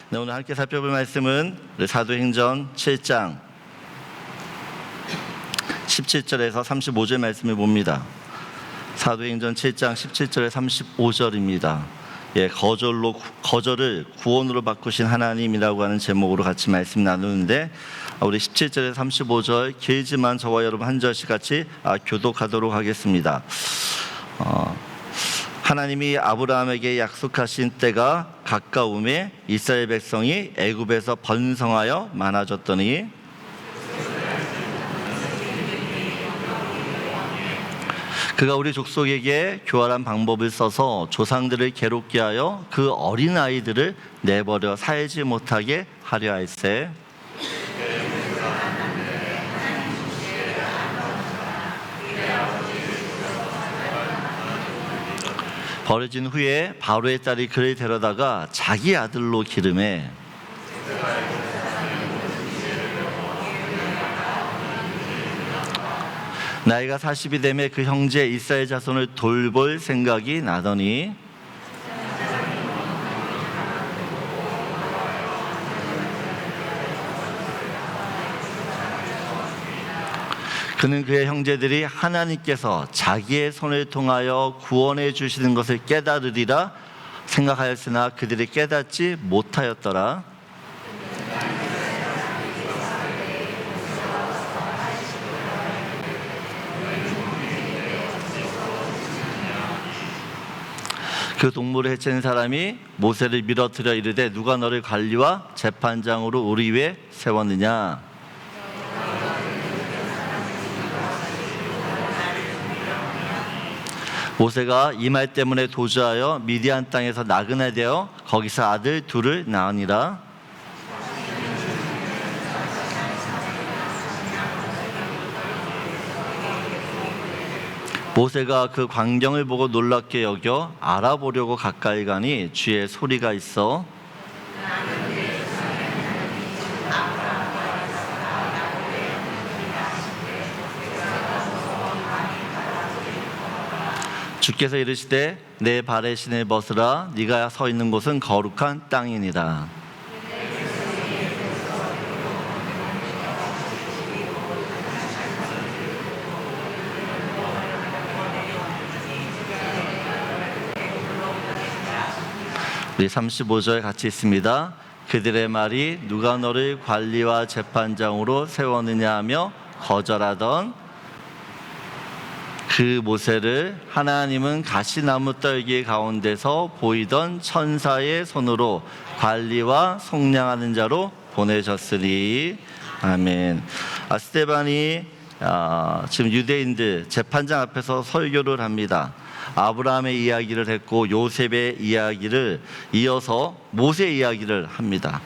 네, 오늘 함께 살펴볼 말씀은 사도행전 7장 17절에서 35절 말씀을 봅니다. 사도행전 7장 17절에 35절입니다. 거절을 구원으로 바꾸신 하나님이라고 하는 제목으로 같이 말씀 나누는데, 우리 17절에서 35절 길지만 저와 여러분 한 절씩 같이 교독하도록 하겠습니다. 하나님이 아브라함에게 약속하신 때가 가까움에 이스라엘 백성이 애굽에서 번성하여 많아졌더니 그가 우리 족속에게 교활한 방법을 써서 조상들을 괴롭게 하여 그 어린 아이들을 내버려 살지 못하게 하려 할세. 버려진 후에 바로의 딸이 그를 데려다가 자기 아들로 기르매 나이가 40이 되매 그 형제 이스라엘 자손을 돌볼 생각이 나더니 그는 그의 형제들이 하나님께서 자기의 손을 통하여 구원해 주시는 것을 깨달으리라 생각하였으나 그들이 깨닫지 못하였더라. 그 동물을 해치는 사람이 모세를 밀어뜨려 이르되 누가 너를 관리와 재판장으로 우리 위에 세웠느냐. 모세가 이 말 때문에 도주하여 미디안 땅에서 나그네 되어 거기서 아들 둘을 낳으니라. 모세가 그 광경을 보고 놀랍게 여겨 알아보려고 가까이 가니 주의 소리가 있어 주께서 이르시되 내 발의 신을 벗으라 네가 서 있는 곳은 거룩한 땅이니라. 우리 35절 같이 있습니다. 그들의 말이 누가 너를 관리와 재판장으로 세웠느냐 하며 거절하던 그 모세를 하나님은 가시나무 떨기 가운데서 보이던 천사의 손으로 관리와 속량하는 자로 보내셨으리. 아멘. 스데반이 지금 유대인들 재판장 앞에서 설교를 합니다. 아브라함의 이야기를 했고 요셉의 이야기를 이어서 모세 이야기를 합니다.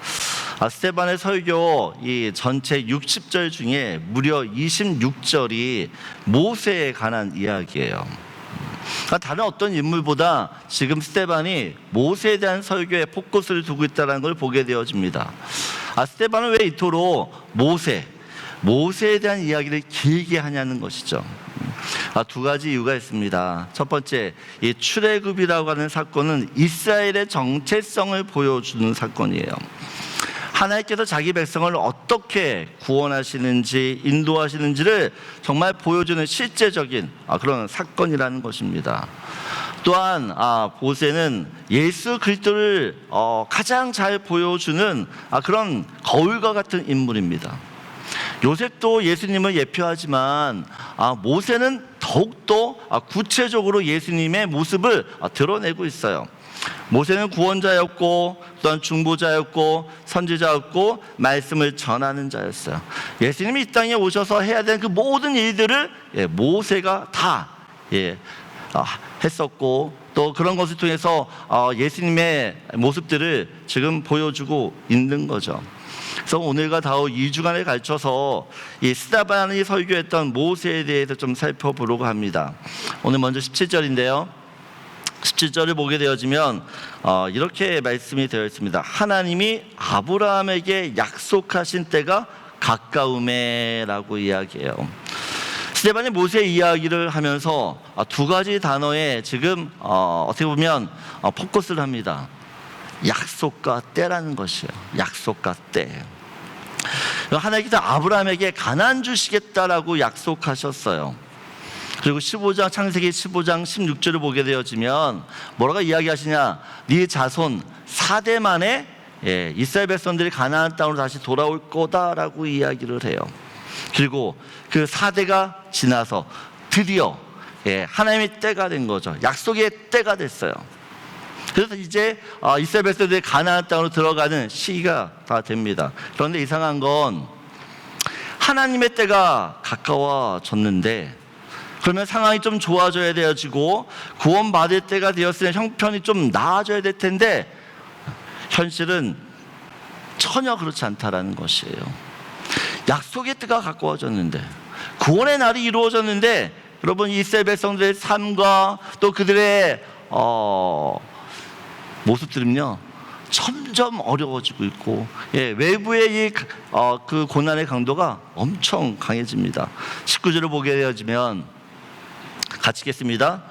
스데반의 설교 이 전체 60절 중에 무려 26절이 모세에 관한 이야기예요. 다른 어떤 인물보다 지금 스데반이 모세에 대한 설교에 포커스를 두고 있다는 걸 보게 되어집니다. 스데반은 왜 이토록 모세에 대한 이야기를 길게 하냐는 것이죠. 두 가지 이유가 있습니다. 첫 번째, 이 출애굽이라고 하는 사건은 이스라엘의 정체성을 보여주는 사건이에요. 하나님께서 자기 백성을 어떻게 구원하시는지 인도하시는지를 정말 보여주는 실제적인 그런 사건이라는 것입니다. 또한 모세는 예수 그리스도를 가장 잘 보여주는 그런 거울과 같은 인물입니다. 요셉도 예수님을 예표하지만 모세는 더욱더 구체적으로 예수님의 모습을 드러내고 있어요. 모세는 구원자였고 또한 중보자였고 선지자였고 말씀을 전하는 자였어요. 예수님이 이 땅에 오셔서 해야 되는 그 모든 일들을 모세가 다 했었고 또 그런 것을 통해서 예수님의 모습들을 지금 보여주고 있는 거죠. 그래서 오늘과 다음 2주간에 걸쳐서 이 스데반이 설교했던 모세에 대해서 좀 살펴보려고 합니다. 오늘 먼저 17절인데요. 17절을 보게 되어지면 이렇게 말씀이 되어 있습니다. 하나님이 아브라함에게 약속하신 때가 가까움에 라고 이야기해요. 스데반이 모세 이야기를 하면서 두 가지 단어에 지금 어떻게 보면 포커스를 합니다. 약속과 때라는 것이에요. 약속과 때. 하나님께서 아브라함에게 가나안 주시겠다라고 약속하셨어요. 그리고 창세기 15장 16절을 보게 되어지면 뭐라고 이야기하시냐? 네 자손 4대 만에 이스라엘 백성들이 가나안 땅으로 다시 돌아올 거다라고 이야기를 해요. 그리고 그 4대가 지나서 드디어 하나님의 때가 된 거죠. 약속의 때가 됐어요. 그래서 이제 이스라엘 백성들이 가나안 땅으로 들어가는 시기가 다 됩니다. 그런데 이상한 건 하나님의 때가 가까워졌는데, 그러면 상황이 좀 좋아져야 되어지고 구원받을 때가 되었으니 형편이 좀 나아져야 될 텐데, 현실은 전혀 그렇지 않다라는 것이에요. 약속의 때가 가까워졌는데, 구원의 날이 이루어졌는데, 여러분 이스라엘 백성들의 삶과 또 그들의 모습들은요 점점 어려워지고 있고, 외부의 그 고난의 강도가 엄청 강해집니다. 19절을 보게 되어지면 같이 읽겠습니다.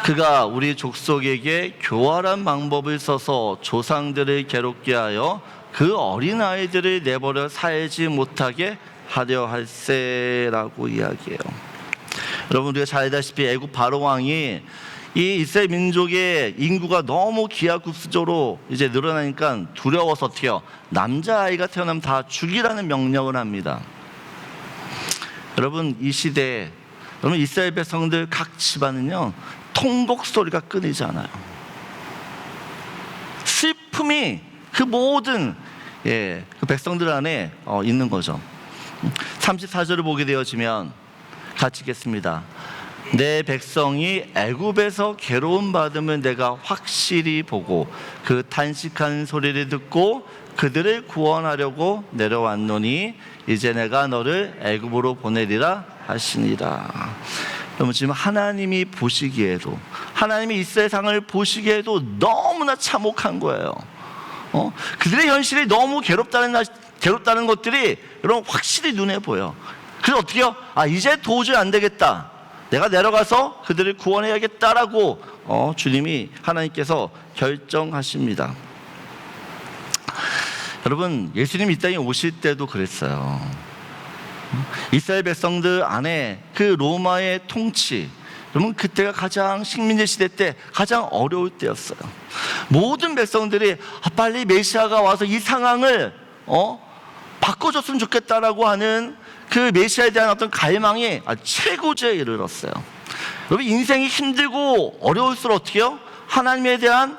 그가 우리 족속에게 교활한 방법을 써서 조상들을 괴롭게 하여 그 어린아이들을 내버려 살지 못하게 하려 할세라고 이야기해요. 여러분 우리가 잘 알다시피 애굽 바로 왕이 이 이스라엘 민족의 인구가 너무 기하급수적으로 이제 늘어나니까 두려워서 남자아이가 태어나면 다 죽이라는 명령을 합니다. 여러분 이 시대에 여러분 이스라엘 백성들 각 집안은요 통곡 소리가 끊이지 않아요. 슬픔이 그 모든 그 백성들 안에 있는 거죠. 34절을 보게 되어지면 같이 읽겠습니다. 내 백성이 애굽에서 괴로움 받음을 내가 확실히 보고 그 탄식하는 소리를 듣고 그들을 구원하려고 내려왔노니 이제 내가 너를 애굽으로 보내리라 하시니라. 여러분 지금 하나님이 보시기에도, 하나님이 이스라엘 상을 보시기에도 너무나 참혹한 거예요. 그들의 현실이 너무 괴롭다는 것들이 여러분 확실히 눈에 보여. 그래서 어떻게 해요? 이제 도저히 안 되겠다, 내가 내려가서 그들을 구원해야겠다라고 주님이 하나님께서 결정하십니다. 여러분 예수님 이 땅에 오실 때도 그랬어요. 이스라엘 백성들 안에 그 로마의 통치, 여러분 그때가 가장 식민지 시대 때 가장 어려울 때였어요. 모든 백성들이 빨리 메시아가 와서 이 상황을 바꿔줬으면 좋겠다라고 하는 그 메시아에 대한 어떤 갈망이 최고조에 이르렀어요. 여러분 인생이 힘들고 어려울수록 어떻게 해요? 하나님에 대한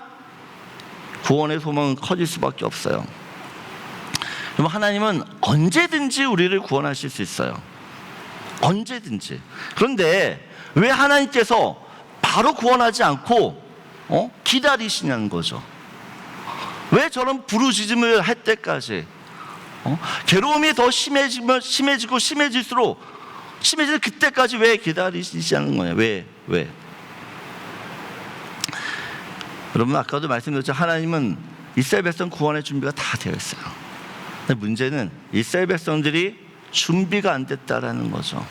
구원의 소망은 커질 수밖에 없어요. 여러분 하나님은 언제든지 우리를 구원하실 수 있어요. 언제든지. 그런데 왜 하나님께서 바로 구원하지 않고 기다리시냐는 거죠. 왜 저런 부르짖음을 할 때까지 괴로움이 더 심해지고 심해질수록 심해질 그때까지 왜 기다리시지 않는 거냐? 왜? 여러분 아까도 말씀드렸죠. 하나님은 이스라엘 백성 구원의 준비가 다 되어 있어요. 근데 문제는 이스라엘 백성들이 준비가 안 됐다라는 거죠.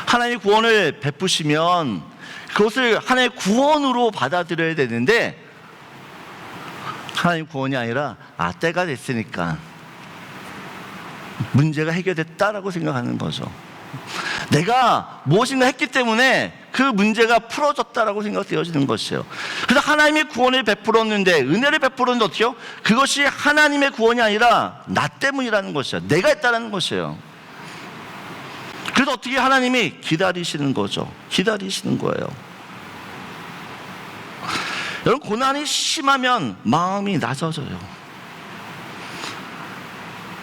하나님이 구원을 베푸시면 그것을 하나님의 구원으로 받아들여야 되는데, 하나님 구원이 아니라 때가 됐으니까 문제가 해결됐다라고 생각하는 거죠. 내가 무엇인가 했기 때문에 그 문제가 풀어졌다라고 생각되어지는 것이에요. 그래서 하나님의 구원을 베풀었는데, 은혜를 베풀었는데 어떻게 해요? 그것이 하나님의 구원이 아니라 나 때문이라는 것이에요. 내가 했다는 것이에요. 그래서 어떻게 하나님이 기다리시는 거죠. 기다리시는 거예요. 여러분 고난이 심하면 마음이 낮아져요.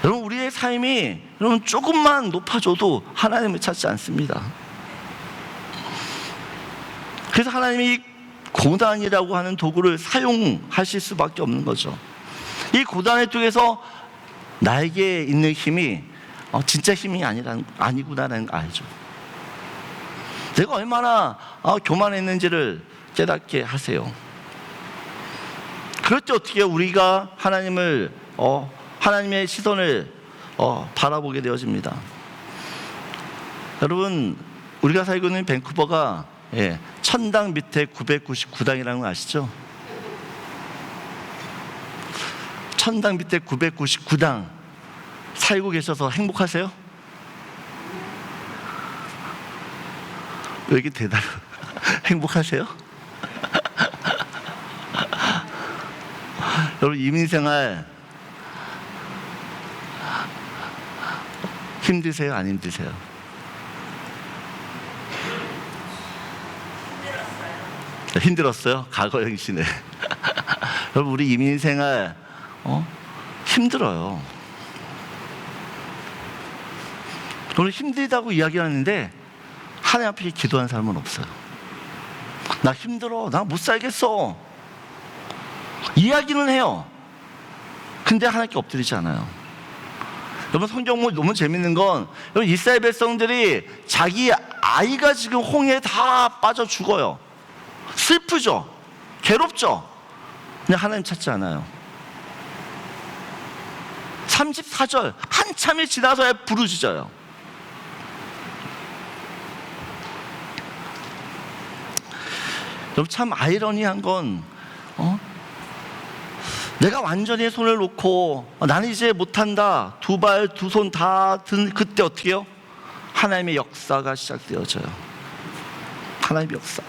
여러분 우리의 삶이 여러분 조금만 높아져도 하나님을 찾지 않습니다. 그래서 하나님이 고난이라고 하는 도구를 사용하실 수밖에 없는 거죠. 이 고난을 통해서 나에게 있는 힘이 진짜 힘이 아니구나라는 걸 알죠. 내가 얼마나 교만했는지를 깨닫게 하세요. 그럴 때 어떻게 우리가 하나님의 시선을 바라보게 되어집니다. 여러분 우리가 살고 있는 밴쿠버가 천당 밑에 999당이라는 거 아시죠? 천당 밑에 999당 살고 계셔서 행복하세요? 왜 이렇게 대답? 행복하세요? 여러분, 이민생활 힘드세요? 안 힘드세요? 힘들었어요? 과거 형신에. 여러분, 우리 이민생활 힘들어요. 오늘 힘들다고 이야기하는데 하나님 앞에 기도하는 사람은 없어요. 나 힘들어, 나 못 살겠어 이야기는 해요. 근데 하나님께 엎드리지 않아요. 여러분, 성경 너무 재밌는 건, 여러분, 이스라엘 백성들이 자기 아이가 지금 홍해에 다 빠져 죽어요. 슬프죠? 괴롭죠? 근데 하나님 찾지 않아요. 34절 한참이 지나서야 부르짖어요. 여러분, 참 아이러니한 건 내가 완전히 손을 놓고 나는 이제 못한다, 두 발 두 손 다 든 그때 어떻게 해요? 하나님의 역사가 시작되어져요. 하나님의 역사.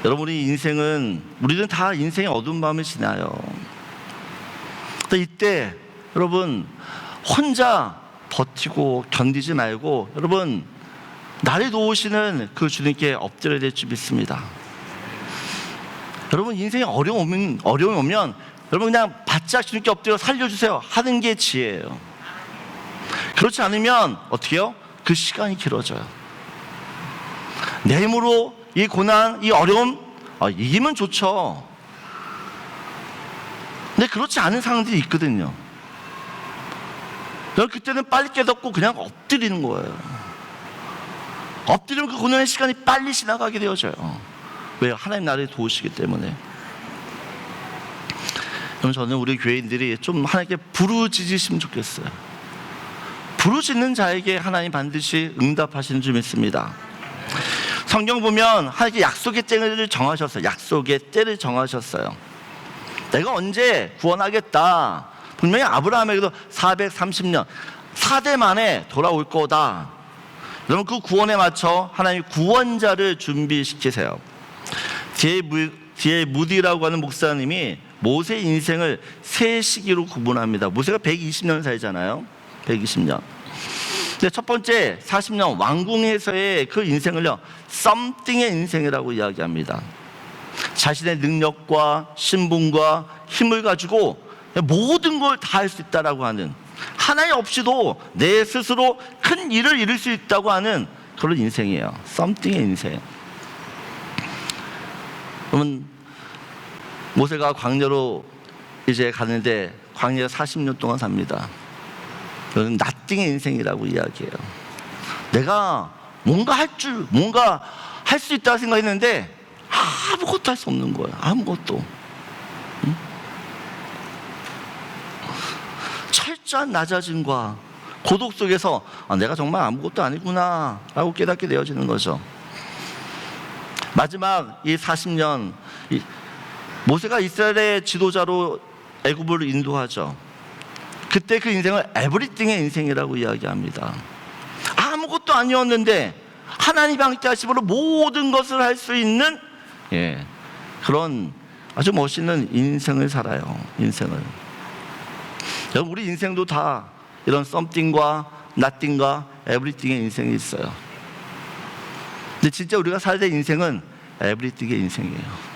여러분, 우리 인생은, 우리는 다 인생의 어두운 밤을 지나요. 이때 여러분, 혼자 버티고 견디지 말고, 여러분, 나를 도우시는 그 주님께 엎드려야 될 줄 믿습니다. 여러분, 인생에 어려움이 오면 여러분 그냥 바짝 주님께 엎드려 살려주세요 하는 게 지혜예요. 그렇지 않으면 어떻게 해요? 그 시간이 길어져요. 내 힘으로 이 고난, 이 어려움 이기면 좋죠. 근데 그렇지 않은 상황들이 있거든요. 여러분, 그때는 빨리 깨닫고 그냥 엎드리는 거예요. 엎드리면 그 고난의 시간이 빨리 지나가게 되어져요. 왜요? 하나님 나를 도우시기 때문에. 그럼 저는 우리 교회인들이 좀 하나님께 부르짖으시면 좋겠어요. 부르짖는 자에게 하나님 반드시 응답하시는 줄 믿습니다. 성경 보면 하나님께 약속의 때를 정하셨어요. 약속의 때를 정하셨어요. 내가 언제 구원하겠다. 분명히 아브라함에게도 430년 4대 만에 돌아올 거다. 여러분, 그 구원에 맞춰 하나님 구원자를 준비시키세요. 뒤에 무디라고 하는 목사님이 모세 인생을 세 시기로 구분합니다. 모세가 120년 살잖아요. 120년. 근데 첫 번째 40년 왕궁에서의 그 인생을요, 썸띵의 인생이라고 이야기합니다. 자신의 능력과 신분과 힘을 가지고 모든 걸 다 할 수 있다라고 하는, 하나님 없이도 내 스스로 큰 일을 이룰 수 있다고 하는 그런 인생이에요. 썸띵의 인생. 그러면 모세가 광야로 이제 가는데 광야 40년 동안 삽니다. 그건 나띵의 인생이라고 이야기해요. 내가 뭔가 할 수 있다고 생각했는데 아무것도 할 수 없는 거예요. 아무것도. 응? 철저한 낮아짐과 고독 속에서 내가 정말 아무것도 아니구나 라고 깨닫게 되어지는 거죠. 마지막 이 40년 모세가 이스라엘의 지도자로 애굽을 인도하죠. 그때 그 인생을 에브리띵의 인생이라고 이야기합니다. 아무것도 아니었는데 하나님 함께 하심으로 모든 것을 할 수 있는 그런 아주 멋있는 인생을 살아요. 인생을. 여러분, 우리 인생도 다 이런 썸띵과 나띵과 에브리띵의 인생이 있어요. 근데 진짜 우리가 살아야 될 인생은 에브리띵의 인생이에요.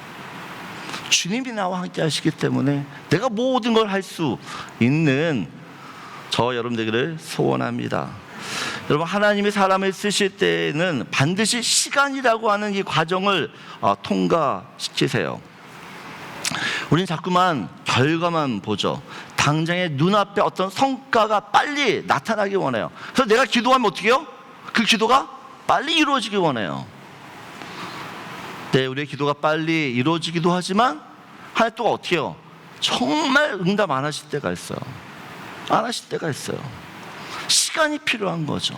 주님이 나와 함께 하시기 때문에 내가 모든 걸 할 수 있는 저 여러분들을 소원합니다. 여러분, 하나님이 사람을 쓰실 때는 반드시 시간이라고 하는 이 과정을 통과시키세요. 우리는 자꾸만 결과만 보죠. 당장의 눈앞에 어떤 성과가 빨리 나타나기 원해요. 그래서 내가 기도하면 어떻게 해요? 그 기도가 빨리 이루어지기 원해요. 네, 우리의 기도가 빨리 이루어지기도 하지만 하나님 또 어떻게 해요? 정말 응답 안 하실 때가 있어요. 안 하실 때가 있어요. 시간이 필요한 거죠.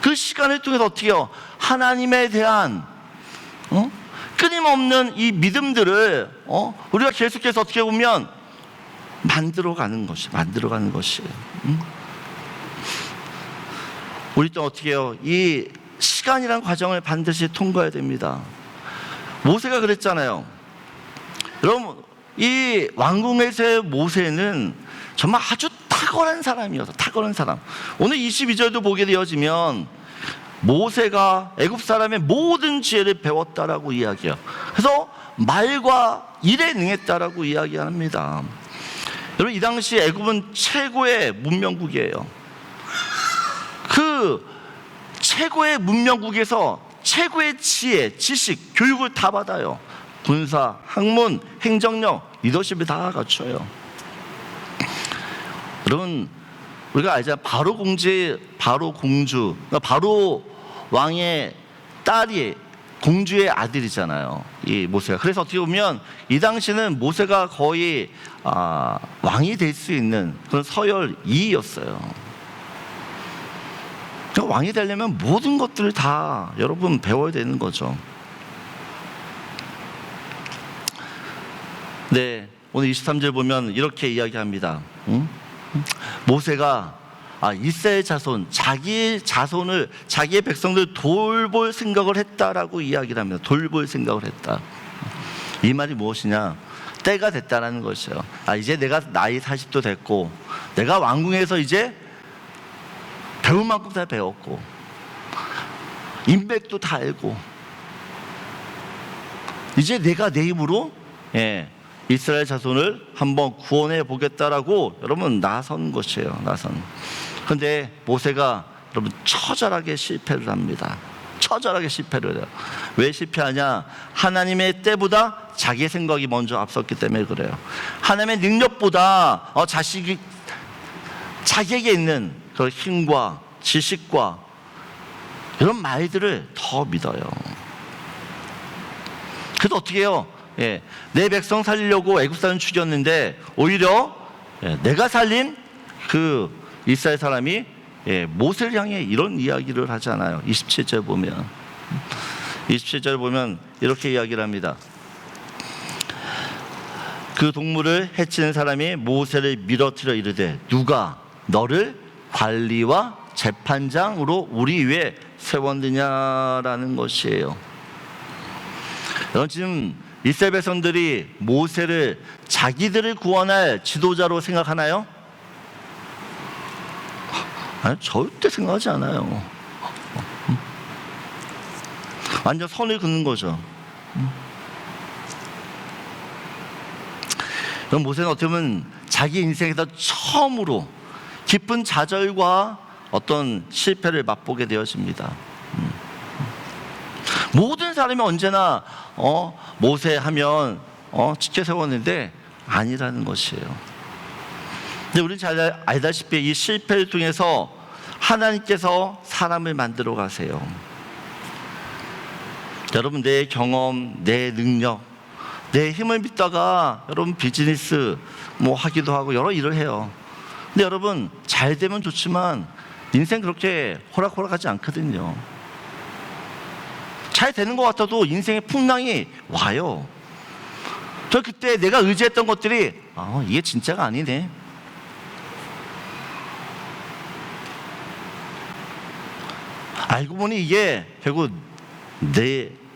그 시간을 통해서 어떻게 해요? 하나님에 대한 끊임없는 이 믿음들을 우리가 계속해서 어떻게 보면 만들어가는 것이에요. 우리 또 어떻게 해요? 이 시간이란 과정을 반드시 통과해야 됩니다. 모세가 그랬잖아요. 여러분, 이 왕궁에서의 모세는 정말 아주 탁월한 사람이어서, 탁월한 사람. 오늘 22절도 보게 되어지면 모세가 애굽 사람의 모든 지혜를 배웠다라고 이야기해요. 그래서 말과 일에 능했다라고 이야기합니다. 여러분, 이 당시 애굽은 최고의 문명국이에요. 그 최고의 문명국에서 최고의 지혜, 지식, 교육을 다 받아요. 군사, 학문, 행정력, 리더십을 다 갖춰요. 여러분, 우리가 알잖아요. 바로 공주, 그러니까 바로 왕의 딸이 공주의 아들이잖아요, 이 모세가. 그래서 어떻게 보면 이 당시는 모세가 거의 왕이 될 수 있는 그런 서열 2위였어요. 왕이 되려면 모든 것들을 다 여러분 배워야 되는 거죠. 네, 오늘 23절 보면 이렇게 이야기합니다. 모세가 이스라엘 자손, 자기의 백성들 돌볼 생각을 했다라고 이야기를 합니다. 돌볼 생각을 했다. 이 말이 무엇이냐? 때가 됐다라는 것이에요. 이제 내가 나이 40도 됐고, 내가 왕궁에서 이제 배울 만큼 다 배웠고, 인맥도 다 알고, 이제 내가 내 힘으로 이스라엘 자손을 한번 구원해 보겠다라고 여러분 나선 것이에요. 그런데 모세가 여러분 처절하게 실패를 합니다. 처절하게 실패를 해요. 왜 실패하냐? 하나님의 때보다 자기의 생각이 먼저 앞섰기 때문에 그래요. 하나님의 능력보다 자기에게 있는 그 힘과 지식과 이런 말들을 더 믿어요. 그래서 어떻게 해요? 내 백성 살리려고 애굽 사람 죽였는데 오히려 내가 살린 그 이스라엘 사람이 모세를 향해 이런 이야기를 하잖아요. 27절 보면 이렇게 이야기를 합니다. 그 동물을 해치는 사람이 모세를 밀어뜨려 이르되 누가 너를 관리와 재판장으로 우리 위에 세웠느냐라는 것이에요. 여러분, 지금 이스라엘 백성들이 모세를 자기들을 구원할 지도자로 생각하나요? 절대 생각하지 않아요. 완전 선을 긋는 거죠. 그럼 모세는 어떻게 보면 자기 인생에서 처음으로 깊은 좌절과 어떤 실패를 맛보게 되어집니다. 모든 사람이 언제나 모세 하면 지켜 세웠는데 아니라는 것이에요. 근데 우리는 잘 알다시피 이 실패를 통해서 하나님께서 사람을 만들어 가세요. 여러분, 내 경험, 내 능력, 내 힘을 믿다가 여러분 비즈니스 하기도 하고 여러 일을 해요. 근데 여러분, 잘 되면 좋지만 인생 그렇게 호락호락하지 않거든요. 잘 되는 것 같아도 인생의 풍랑이 와요. 저 그때 내가 의지했던 것들이 이게 진짜가 아니네. 알고 보니 이게 결국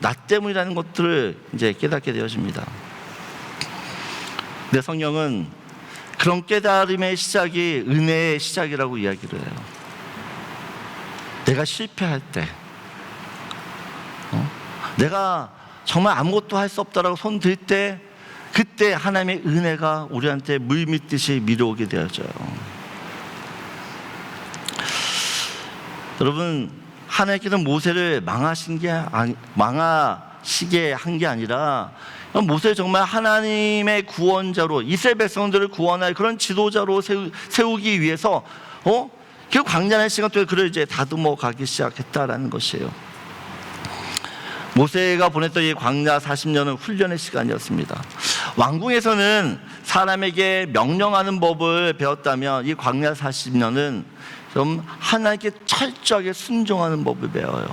나 때문이라는 것들을 이제 깨닫게 되어집니다. 근데 성경은 그런 깨달음의 시작이 은혜의 시작이라고 이야기를 해요. 내가 실패할 때, 내가 정말 아무것도 할 수 없다라고 손 들 때, 그때 하나님의 은혜가 우리한테 물 믿듯이 밀어오게 되어져요. 여러분, 하나님께서는 모세를 망하시게 한 게 아니라 모세를 정말 하나님의 구원자로, 이스라엘 백성들을 구원할 그런 지도자로 세우기 위해서 그 광야의 시간 동안 그를 이제 다듬어 가기 시작했다라는 것이에요. 모세가 보냈던 이 광야 40년은 훈련의 시간이었습니다. 왕궁에서는 사람에게 명령하는 법을 배웠다면 이 광야 40년은 좀 하나님께 철저하게 순종하는 법을 배워요.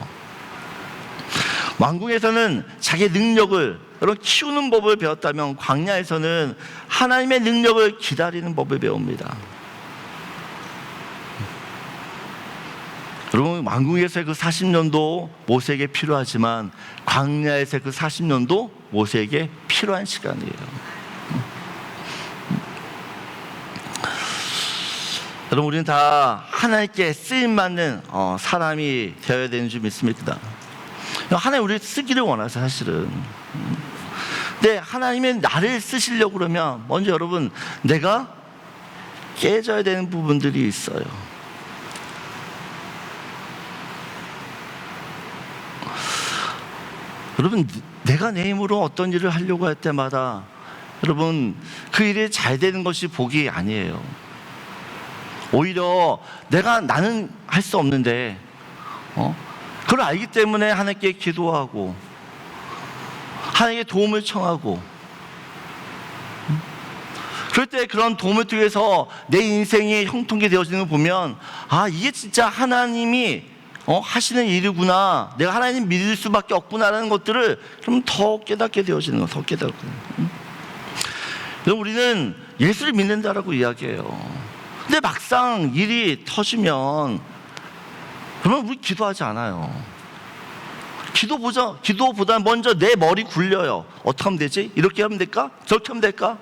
왕궁에서는 자기의 능력을 여러분 키우는 법을 배웠다면 광야에서는 하나님의 능력을 기다리는 법을 배웁니다. 여러분, 왕궁에서의 그 40년도 모세에게 필요하지만 광야에서의 그 40년도 모세에게 필요한 시간이에요. 여러분, 우리는 다 하나님께 쓰임받는 사람이 되어야 되는 줄 믿습니다. 하나님 우리를 쓰기를 원하세요, 사실은. 근데 하나님의 나를 쓰시려고 그러면 먼저 여러분, 내가 깨져야 되는 부분들이 있어요. 여러분, 내가 내 힘으로 어떤 일을 하려고 할 때마다 여러분, 그 일이 잘 되는 것이 복이 아니에요. 오히려 나는 할 수 없는데 그걸 알기 때문에 하나님께 기도하고 하나님께 도움을 청하고, 그럴 때 그런 도움을 통해서 내 인생이 형통케 되어지는 걸 보면, 아, 이게 진짜 하나님이 하시는 일이구나, 내가 하나님 믿을 수밖에 없구나라는 것들을 그럼 더 깨닫게 되어지는 거, 더 깨닫고. 그럼 우리는 예수를 믿는다라고 이야기해요. 근데 막상 일이 터지면 그러면 우리 기도하지 않아요. 기도보다 먼저 내 머리 굴려요. 어떻게 하면 되지? 이렇게 하면 될까? 저렇게 하면 될까?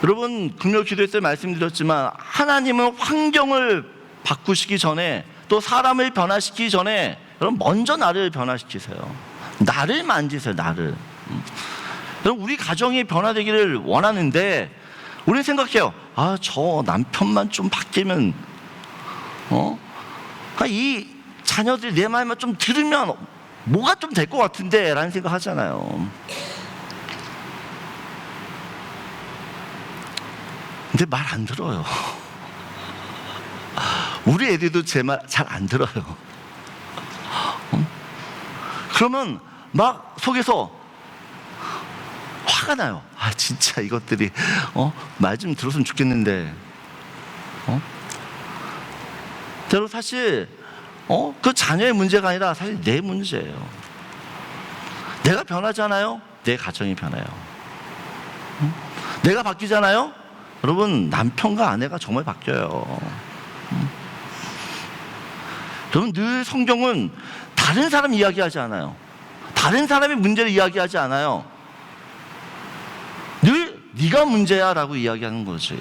여러분, 금요 기도회 때 말씀드렸지만 하나님은 환경을 바꾸시기 전에, 또 사람을 변화시키기 전에 여러분 먼저 나를 변화시키세요. 나를 만지세요. 나를. 여러분, 우리 가정이 변화되기를 원하는데 우리는 생각해요. 아, 저 남편만 좀 바뀌면 이 자녀들이 내 말만 좀 들으면 뭐가 좀 될 것 같은데 라는 생각 하잖아요. 근데 말 안 들어요. 우리 애들도 제 말 잘 안 들어요. 그러면 막 속에서 화가 나요. 아, 진짜 이것들이 말 좀 들었으면 좋겠는데. 여러분, 사실 그 자녀의 문제가 아니라 사실 내 문제예요. 내가 변하잖아요. 내 가정이 변해요. 내가 바뀌잖아요. 여러분, 남편과 아내가 정말 바뀌어요. 여러분, 늘 성경은 다른 사람 이야기하지 않아요. 다른 사람의 문제를 이야기하지 않아요. 늘 네가 문제야 라고 이야기하는 거지.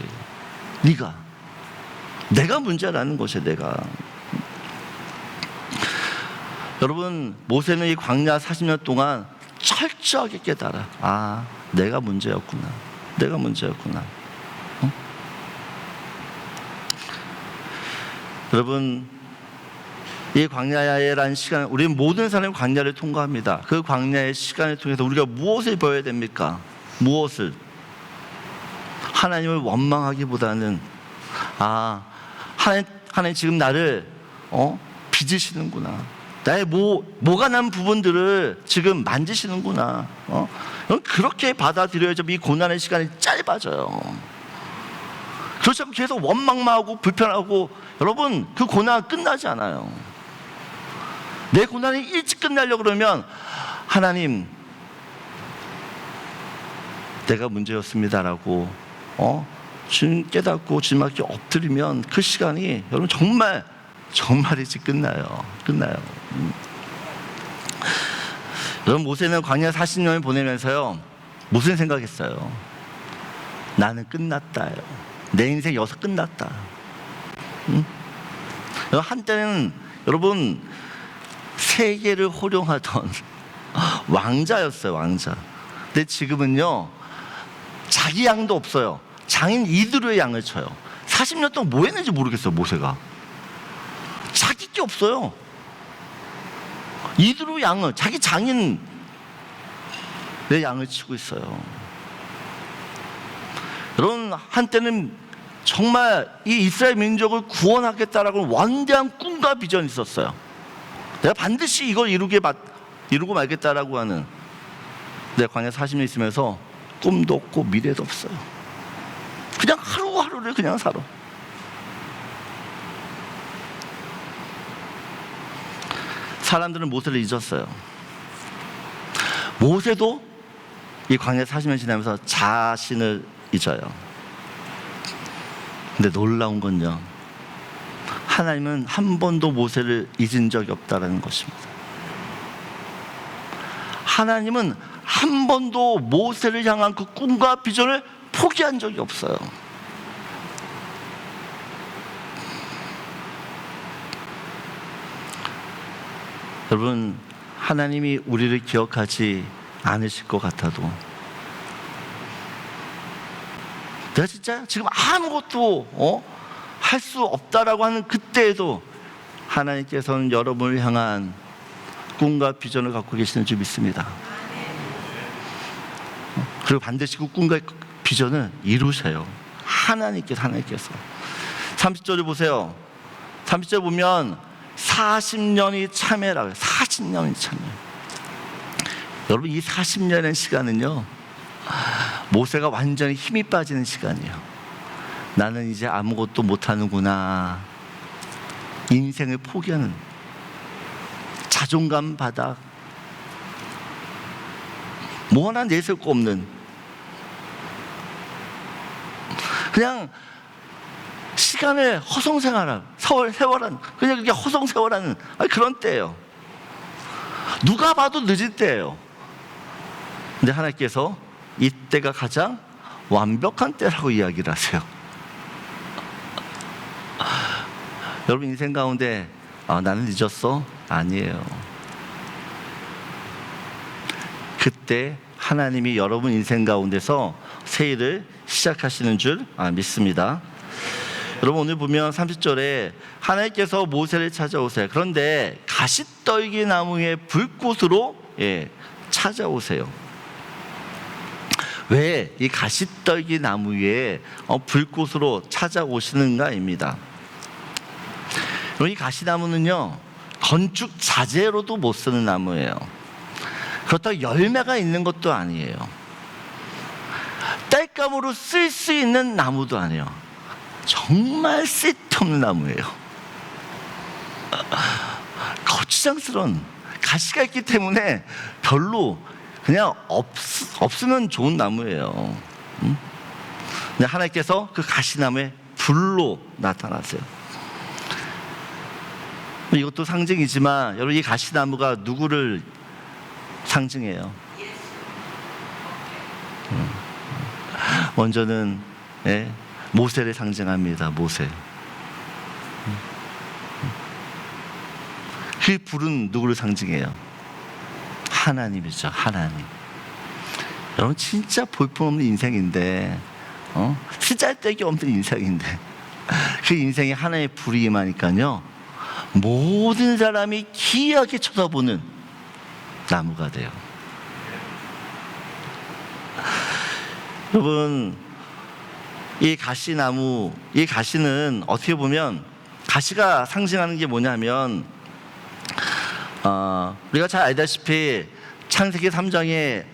내가 문제라는 것이에요. 내가. 여러분, 모세는 이 광야 40년 동안 철저하게 깨달아. 아, 내가 문제였구나. 여러분, 이 광야라는 시간, 우리 모든 사람이 광야를 통과합니다. 그 광야의 시간을 통해서 우리가 무엇을 배워야 됩니까? 무엇을? 하나님을 원망하기보다는, 아, 하나님 지금 나를 빚으시는구나. 나의 뭐가 난 부분들을 지금 만지시는구나. 그렇게 받아들여야지 이 고난의 시간이 짧아져요. 그렇지 않고 계속 원망만 하고 불편하고, 여러분, 그 고난 끝나지 않아요. 내 고난이 일찍 끝나려고 그러면, 하나님, 내가 문제였습니다라고 주님 깨닫고 주님 앞에 엎드리면 그 시간이 여러분 정말 일찍 끝나요. 여러분, 모세는 광야 40년을 보내면서요, 무슨 생각했어요? 나는 끝났다요. 내 인생 여기서 끝났다. 한때는 여러분 세계를 호령하던 왕자였어요. 왕자. 근데 지금은요, 자기 양도 없어요. 장인 이드로의 양을 쳐요. 40년 동안 뭐 했는지 모르겠어요. 모세가 자기 게 없어요. 이드로 양을, 자기 장인 내 양을 치고 있어요. 여러분, 한때는 정말 이 이스라엘 민족을 구원하겠다라고 원대한 꿈과 비전이 있었어요. 내가 반드시 이걸 이루고 말겠다라고 하는. 내 광야 40년 있으면서 꿈도 없고 미래도 없어요. 그냥 하루하루를 그냥 살아. 사람들은 모세를 잊었어요. 모세도 이 광야 40년 지나면서 자신을 잊어요. 근데 놀라운 건요, 하나님은 한 번도 모세를 잊은 적이 없다는 것입니다. 하나님은 한 번도 모세를 향한 그 꿈과 비전을 포기한 적이 없어요. 여러분, 하나님이 우리를 기억하지 않으실 것 같아도, 내가 진짜 지금 아무것도 할 수 없다라고 하는 그때에도 하나님께서는 여러분을 향한 꿈과 비전을 갖고 계시는 줄 믿습니다. 그리고 반드시 그 꿈과 비전을 이루세요. 하나님께서 30절을 보세요. 30절 보면 40년이 참회라고요. 40년이 참회. 여러분, 이 40년의 시간은요, 모세가 완전히 힘이 빠지는 시간이에요. 나는 이제 아무것도 못하는구나, 인생을 포기하는, 자존감 바닥, 뭐 하나 내세울 거 없는, 그냥 시간을 허송생활한, 세월한, 그냥 그게 허송세월하는 그런 때예요. 누가 봐도 늦은 때예요. 근데 하나님께서 이때가 가장 완벽한 때라고 이야기를 하세요. 여러분, 인생 가운데 나는 늦었어? 아니에요. 그때 하나님이 여러분 인생 가운데서 새 일을 시작하시는 줄 믿습니다. 여러분, 오늘 보면 30절에 하나님께서 모세를 찾아오세요. 그런데 가시떨기 나무의 불꽃으로 찾아오세요. 왜 이 가시떨기 나무 위에 불꽃으로 찾아오시는가입니다. 이 가시나무는요, 건축 자재로도 못 쓰는 나무예요. 그렇다고 열매가 있는 것도 아니에요. 땔감으로 쓸 수 있는 나무도 아니에요. 정말 쓸데없는 나무예요. 거추장스러운 가시가 있기 때문에 별로 그냥 없으면 좋은 나무예요. 근데 하나님께서 그 가시나무에 불로 나타나세요. 이것도 상징이지만 여러분, 이 가시나무가 누구를 상징해요? 먼저는 모세를 상징합니다. 모세. 그 불은 누구를 상징해요? 하나님이죠. 하나님. 여러분, 진짜 볼품없는 인생인데, 쓰잘데기 없는 인생인데, 그 인생에 하나님의 불이 임하니까요, 모든 사람이 기이하게 쳐다보는 나무가 돼요. 여러분, 이 가시나무, 이 가시는 어떻게 보면, 가시가 상징하는 게 뭐냐면, 우리가 잘 알다시피 창세기 3장에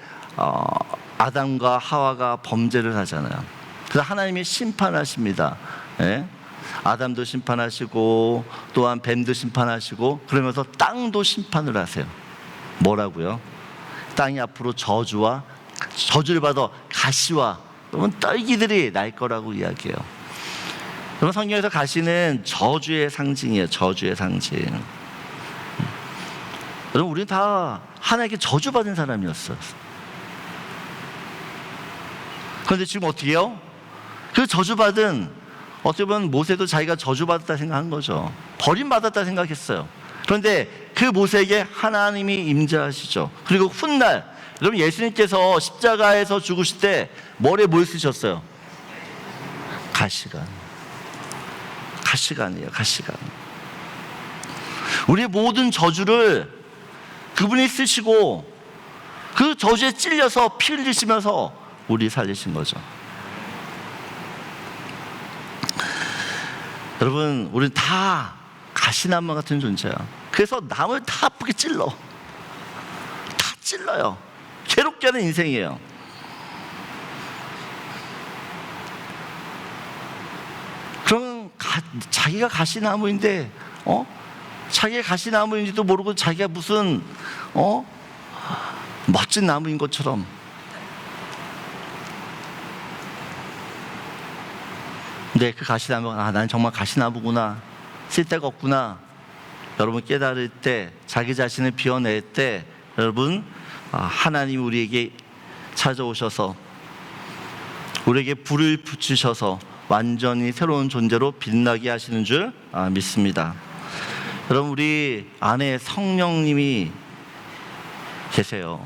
아담과 하와가 범죄를 하잖아요. 그래서 하나님이 심판하십니다. 아담도 심판하시고 또한 뱀도 심판하시고, 그러면서 땅도 심판을 하세요. 뭐라고요? 땅이 앞으로 저주를 받아 가시와 떨기들이 날 거라고 이야기해요. 그럼 성경에서 가시는 저주의 상징이에요. 저주의 상징. 여러분, 우리는 다 하나님께 저주받은 사람이었어요. 그런데 지금 어떻게 해요? 그 저주받은, 어떻게 보면 모세도 자기가 저주받았다 생각한 거죠. 버림받았다 생각했어요. 그런데 그 모세에게 하나님이 임재하시죠. 그리고 훗날, 여러분, 예수님께서 십자가에서 죽으실 때 머리에 뭘 쓰셨어요? 가시관이에요. 가시관. 우리의 모든 저주를 그분이 쓰시고 그 저주에 찔려서 피 흘리시면서 우리 살리신 거죠. 여러분, 우리는 다 가시나무 같은 존재야. 그래서 남을 다 아프게 찔러요. 괴롭게 하는 인생이에요. 그럼 자기가 가시나무인데 자기가 가시나무인지도 모르고 자기가 무슨 멋진 나무인 것처럼. 근데 그 가시나무가 난 정말 가시나무구나, 쓸데가 없구나, 여러분 깨달을 때, 자기 자신을 비워낼 때, 여러분 하나님 우리에게 찾아오셔서 우리에게 불을 붙이셔서 완전히 새로운 존재로 빛나게 하시는 줄 믿습니다. 여러분, 우리 안에 성령님이 계세요.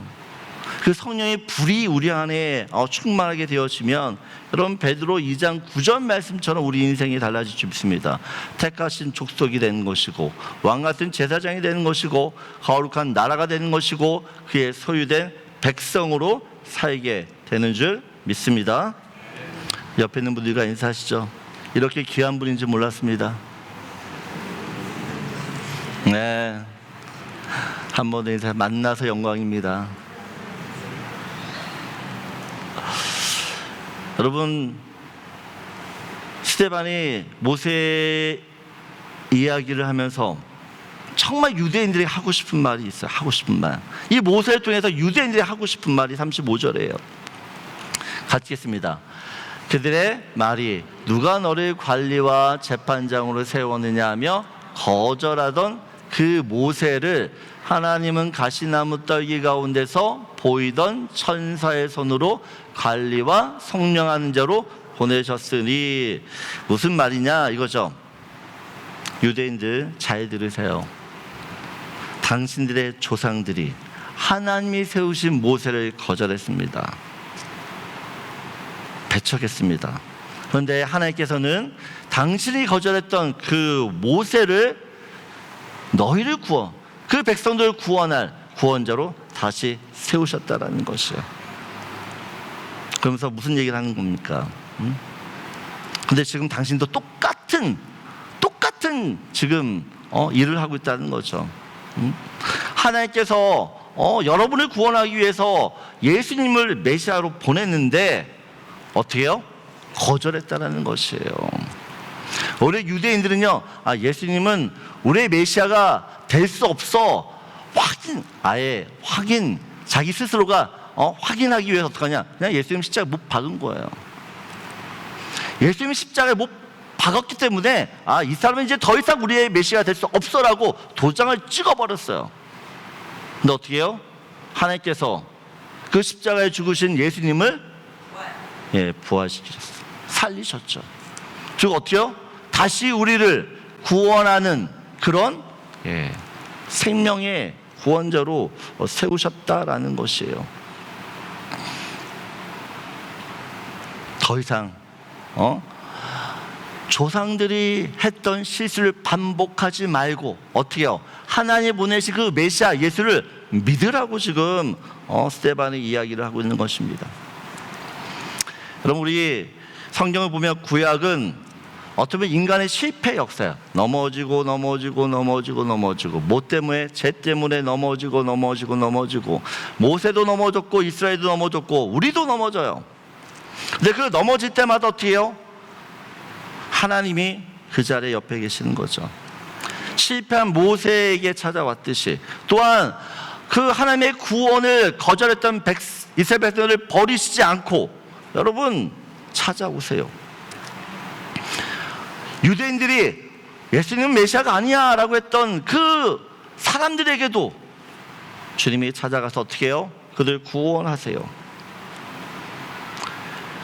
그 성령의 불이 우리 안에 충만하게 되어지면, 여러분 베드로 2장 9절 말씀처럼 우리 인생이 달라질 줄 믿습니다. 택하신 족속이 되는 것이고, 왕같은 제사장이 되는 것이고, 거룩한 나라가 되는 것이고, 그의 소유된 백성으로 살게 되는 줄 믿습니다. 옆에 있는 분들과 인사하시죠. 이렇게 귀한 분인 줄 몰랐습니다. 네, 한 번 더 인사, 만나서 영광입니다. 여러분, 스데반이 모세 이야기를 하면서 정말 유대인들이 하고 싶은 말이 있어요. 하고 싶은 말. 이 모세를 통해서 유대인들이 하고 싶은 말이 35절이에요. 같이 읽겠습니다. 그들의 말이 누가 너를 관리와 재판장으로 세웠느냐 하며 거절하던 그 모세를 하나님은 가시나무 떨기 가운데서 보이던 천사의 손으로 관리와 성령하는 자로 보내셨으니. 무슨 말이냐 이거죠. 유대인들 잘 들으세요. 당신들의 조상들이 하나님이 세우신 모세를 거절했습니다. 배척했습니다. 그런데 하나님께서는 당신이 거절했던 그 모세를 너희를 그 백성들을 구원할 구원자로 다시 세우셨다라는 것이에요. 그러면서 무슨 얘기를 하는 겁니까? 근데 지금 당신도 똑같은 지금 일을 하고 있다는 거죠. 하나님께서 여러분을 구원하기 위해서 예수님을 메시아로 보냈는데 어떻게 해요? 거절했다라는 것이에요. 우리 유대인들은요, 예수님은 우리의 메시아가 될 수 없어. 확인, 자기 스스로가 확인하기 위해서 어떡하냐? 그냥 예수님 십자가에 못 박은 거예요. 예수님 십자가에 못 박았기 때문에 이 사람은 이제 더 이상 우리의 메시아가 될 수 없어라고 도장을 찍어버렸어요. 근데 어떻게 해요? 하나님께서 그 십자가에 죽으신 예수님을 부활시키셨어요. 살리셨죠. 즉 어떻게 해요? 다시 우리를 구원하는 그런 생명의 구원자로 세우셨다라는 것이에요. 더 이상 조상들이 했던 실수를 반복하지 말고 어떻게 해요? 하나님 보내신 그 메시아 예수를 믿으라고 지금 스데반이 이야기를 하고 있는 것입니다. 여러분, 우리 성경을 보면 구약은 어떻게 보면 인간의 실패 역사야. 넘어지고 뭐 때문에? 죄 때문에 넘어지고 모세도 넘어졌고 이스라엘도 넘어졌고 우리도 넘어져요. 근데 그 넘어질 때마다 어떻게 해요? 하나님이 그 자리에 옆에 계시는 거죠. 실패한 모세에게 찾아왔듯이, 또한 그 하나님의 구원을 거절했던 이스라엘 백성을 버리시지 않고 여러분 찾아오세요. 유대인들이 예수님은 메시아가 아니야 라고 했던 그 사람들에게도 주님이 찾아가서 어떻게 해요? 그들 구원하세요.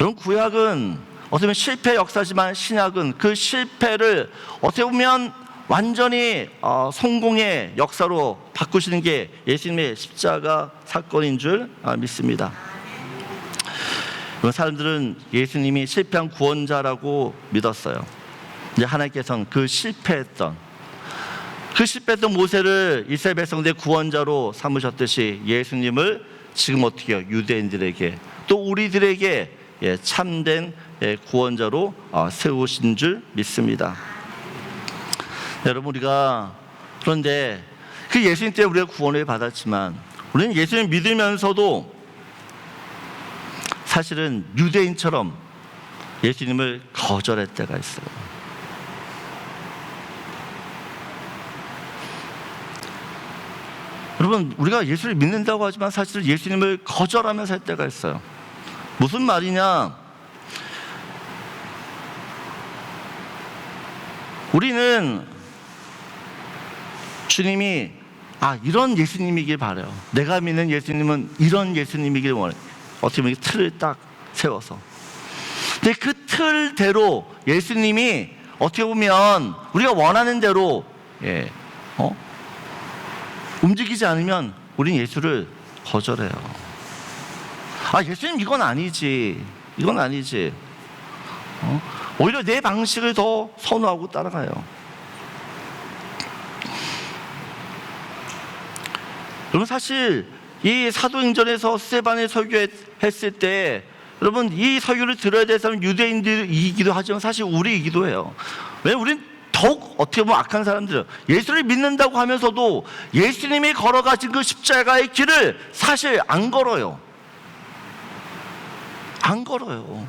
여러분, 구약은 어떻게 보면 실패 역사지만 신약은 그 실패를 어떻게 보면 완전히 성공의 역사로 바꾸시는 게 예수님의 십자가 사건인 줄 믿습니다. 사람들은 예수님이 실패한 구원자라고 믿었어요. 이제 하나님께서는 그 실패했던 모세를 이스라엘 백성들의 구원자로 삼으셨듯이 예수님을 지금 어떻게 해요? 유대인들에게 또 우리들에게 참된 구원자로 세우신 줄 믿습니다. 여러분, 우리가 그런데 그 예수님 때문에 우리가 구원을 받았지만 우리는 예수님 믿으면서도 사실은 유대인처럼 예수님을 거절할 때가 있어요. 여러분, 우리가 예수를 믿는다고 하지만 사실 예수님을 거절하며 살 때가 있어요. 무슨 말이냐? 우리는 주님이 이런 예수님이길 바라요. 내가 믿는 예수님은 이런 예수님이길 원해요. 어떻게 보면 틀을 딱 세워서. 근데 그 틀대로 예수님이 어떻게 보면 우리가 원하는 대로 움직이지 않으면 우린 예수를 거절해요. 예수님 이건 아니지. 이건 아니지. 오히려 내 방식을 더 선호하고 따라가요. 여러분, 사실 이 사도행전에서 스데반을 설교했을 때 여러분, 이 설교를 들어야 될 사람은 유대인들이기도 하지만 사실 우리이기도 해요. 왜냐면 우리는 더욱 어떻게 보면 악한 사람들이에요. 예수를 믿는다고 하면서도 예수님이 걸어가신 그 십자가의 길을 사실 안 걸어요. 안 걸어요.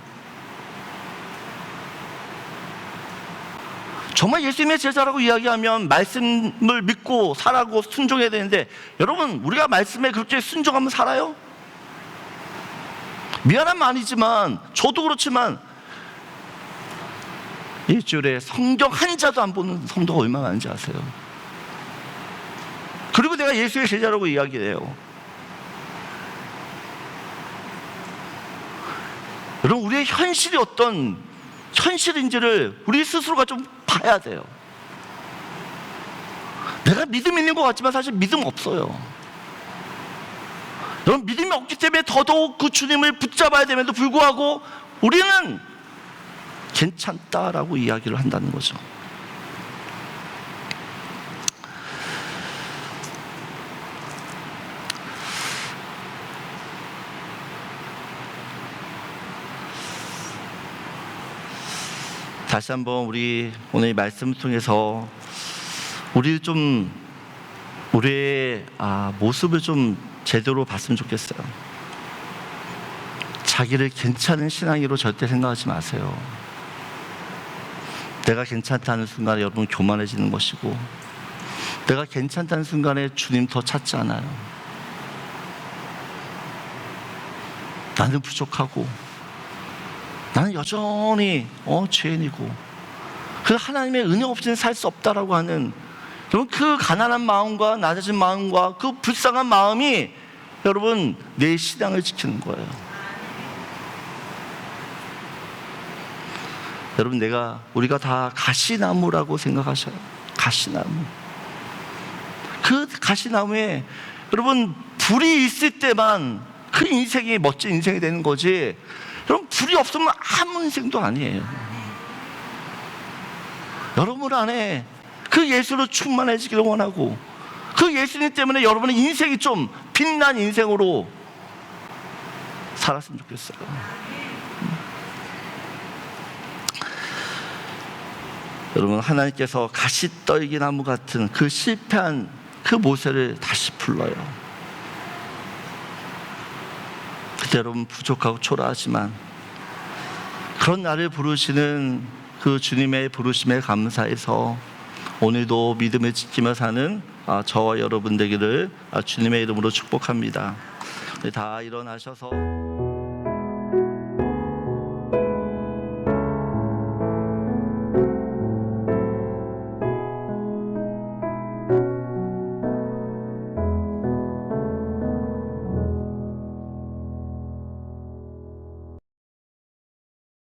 정말 예수님의 제자라고 이야기하면 말씀을 믿고 살아고 순종해야 되는데, 여러분, 우리가 말씀에 그렇게 순종하면 살아요? 미안한 말이지만 저도 그렇지만 일주일에 성경 한 자도 안 보는 성도가 얼마나 많은지 아세요? 그리고 내가 예수의 제자라고 이야기해요. 여러분, 우리의 현실이 어떤 현실인지를 우리 스스로가 좀 봐야 돼요. 내가 믿음 있는 것 같지만 사실 믿음 없어요. 여러분, 믿음이 없기 때문에 더더욱 그 주님을 붙잡아야 됨에도 불구하고 우리는 괜찮다라고 이야기를 한다는 거죠. 다시 한번 우리 오늘 말씀을 통해서 우리의 모습을 좀 제대로 봤으면 좋겠어요. 자기를 괜찮은 신앙이로 절대 생각하지 마세요. 내가 괜찮다는 순간에 여러분 교만해지는 것이고, 내가 괜찮다는 순간에 주님 더 찾지 않아요. 나는 부족하고 나는 여전히 죄인이고 그 하나님의 은혜 없이는 살 수 없다라고 하는, 여러분, 그 가난한 마음과 낮아진 마음과 그 불쌍한 마음이 여러분 내 신앙을 지키는 거예요. 여러분, 우리가 다 가시나무라고 생각하셔요. 가시나무. 그 가시나무에 여러분 불이 있을 때만 그 인생이 멋진 인생이 되는 거지, 여러분 불이 없으면 아무 인생도 아니에요. 여러분 안에 그 예수로 충만해지기를 원하고, 그 예수님 때문에 여러분의 인생이 좀 빛난 인생으로 살았으면 좋겠어요. 여러분, 하나님께서 가시떨기나무 같은 그 실패한 그 모세를 다시 불러요. 그때 여러분 부족하고 초라하지만 그런 나를 부르시는 그 주님의 부르심에 감사해서 오늘도 믿음을 지키며 사는 저와 여러분 되기를 주님의 이름으로 축복합니다. 다 일어나셔서